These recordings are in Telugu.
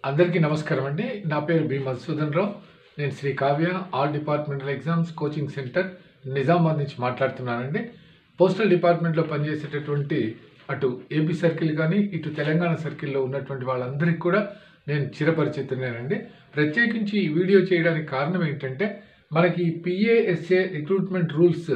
అందరికీ నమస్కారం అండి. నా పేరు బి మధుసూదన్ రావు. నేను Sri Kavya all departmental exams coaching center Nizamabad నుంచి మాట్లాడుతున్నానండి. పోస్టల్ డిపార్ట్మెంట్లో పనిచేసేటటువంటి అటు ఏపీ సర్కిల్ కానీ ఇటు తెలంగాణ సర్కిల్లో ఉన్నటువంటి వాళ్ళందరికీ కూడా నేను చిరపరిచితునేనండి. ప్రత్యేకించి ఈ వీడియో చేయడానికి కారణం ఏంటంటే మనకి పిఏఎస్ఏ రిక్రూట్మెంట్ రూల్స్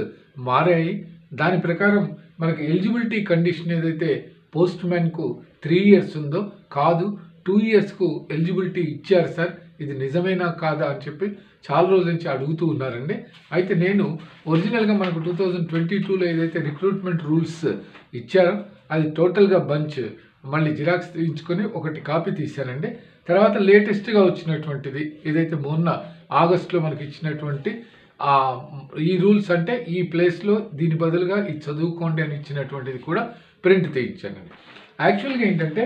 మారాయి. దాని ప్రకారం మనకి ఎలిజిబిలిటీ కండిషన్ ఏదైతే పోస్ట్ మ్యాన్కు 3 years ఉందో కాదు 2 yearsకు ఎలిజిబిలిటీ ఇచ్చారు సార్, ఇది నిజమేనా కాదా అని చెప్పి చాలా రోజుల నుంచి అడుగుతూ ఉన్నారండి. అయితే నేను ఒరిజినల్గా మనకు 2022లో ఏదైతే రిక్రూట్మెంట్ రూల్స్ ఇచ్చారో అది టోటల్గా బంచ్ మళ్ళీ జిరాక్స్ తీయించుకొని ఒకటి కాపీ తీశానండి. తర్వాత లేటెస్ట్గా వచ్చినటువంటిది ఏదైతే మొన్న ఆగస్టులో మనకి ఇచ్చినటువంటి ఈ రూల్స్ అంటే ఈ ప్లేస్లో దీని బదులుగా ఇది చదువుకోండి అని ఇచ్చినటువంటిది కూడా ప్రింట్ తీయించానండి. యాక్చువల్గా ఏంటంటే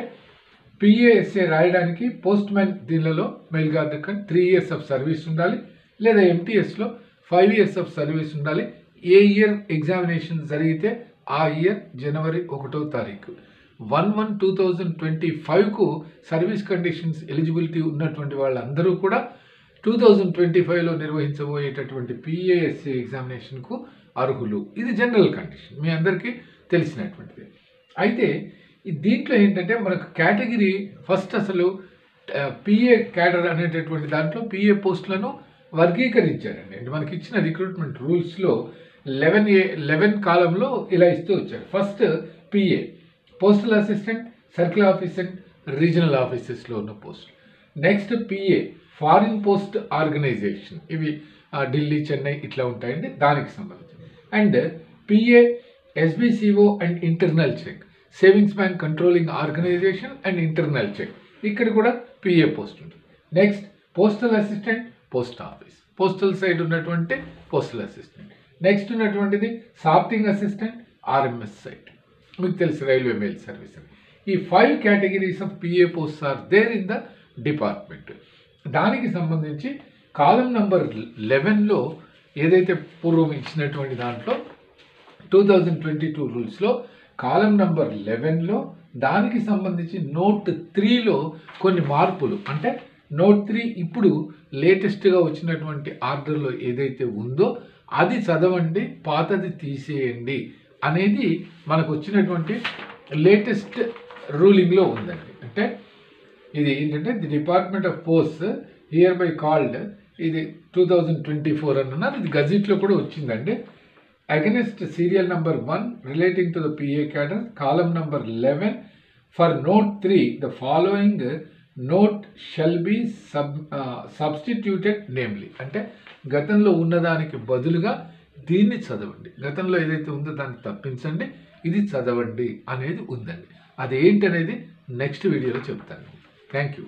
పిఏఎస్ఏ రాయడానికి పోస్ట్ మ్యాన్ దీనిలో mail gourd 3 years of service ఉండాలి, లేదా ఎంటీఎస్లో 5 years ఆఫ్ సర్వీస్ ఉండాలి. ఏ ఇయర్ ఎగ్జామినేషన్ జరిగితే ఆ ఇయర్ జనవరి 1వ తారీఖు 1/1/2025కు సర్వీస్ కండిషన్స్ ఎలిజిబిలిటీ ఉన్నటువంటి వాళ్ళందరూ కూడా 2025లో నిర్వహించబోయేటటువంటి పిఏఎస్ఏ ఎగ్జామినేషన్కు అర్హులు. ఇది జనరల్ కండిషన్, మీ అందరికీ తెలిసినటువంటిది. అయితే దీంట్లో ఏంటంటే మనకు కేటగిరీ ఫస్ట్ అసలు పిఏ క్యాడర్ అనేటటువంటి దాంట్లో పిఏ పోస్టులను వర్గీకరించారండి. అంటే మనకి ఇచ్చిన రిక్రూట్మెంట్ రూల్స్లో 11 కాలంలో ఇలా ఇస్తూ వచ్చారు. First PA postal assistant, circle officer, regional ఆఫీసెస్లో ఉన్న post. Next PA foreign post organisation, ఇవి ఢిల్లీ, చెన్నై ఇట్లా ఉంటాయండి, దానికి సంబంధించి. And PA SBCO and internal check, savings bank controlling organisation and internal check, ఇక్కడ కూడా పిఏ పోస్ట్ ఉంటుంది. Next postal assistant, post office, postal side ఉన్నటువంటి పోస్టల్ అసిస్టెంట్. నెక్స్ట్ ఉన్నటువంటిది సార్టింగ్ అసిస్టెంట్, ఆర్ఎంఎస్ సైట్, మీకు తెలుసు రైల్వే మెయిల్ సర్వీస్. ఈ 5 categories of PA post are there in the department. దానికి సంబంధించి కాలం నంబర్ 11లో ఏదైతే పూర్వం ఇచ్చినటువంటి దాంట్లో 2022 రూల్స్లో కాలం నంబర్ 11లో దానికి సంబంధించి నోట్ 3లో కొన్ని మార్పులు, అంటే నోట్ 3 ఇప్పుడు లేటెస్ట్గా వచ్చినటువంటి ఆర్డర్లో ఏదైతే ఉందో అది చదవండి, పాతది తీసేయండి అనేది మనకు వచ్చినటువంటి లేటెస్ట్ రూలింగ్లో ఉందండి. అంటే ఇది ఏంటంటే the department of post here by called, ఇది 2024 అన్నారు, ఇది గజెట్లో కూడా వచ్చిందండి. Against serial number 1 relating to the PA cadre, column number 11 for note 3 the following note shall be substituted namely, అంటే గతంలో ఉన్నదానికి బదులుగా దీన్ని చదవండి, గతంలో ఏదైతే ఉందో దాన్ని తప్పించండి, ఇది చదవండి అనేది ఉందండి. అదేంటనేది నెక్స్ట్ వీడియోలో చెప్తాను. Thank you.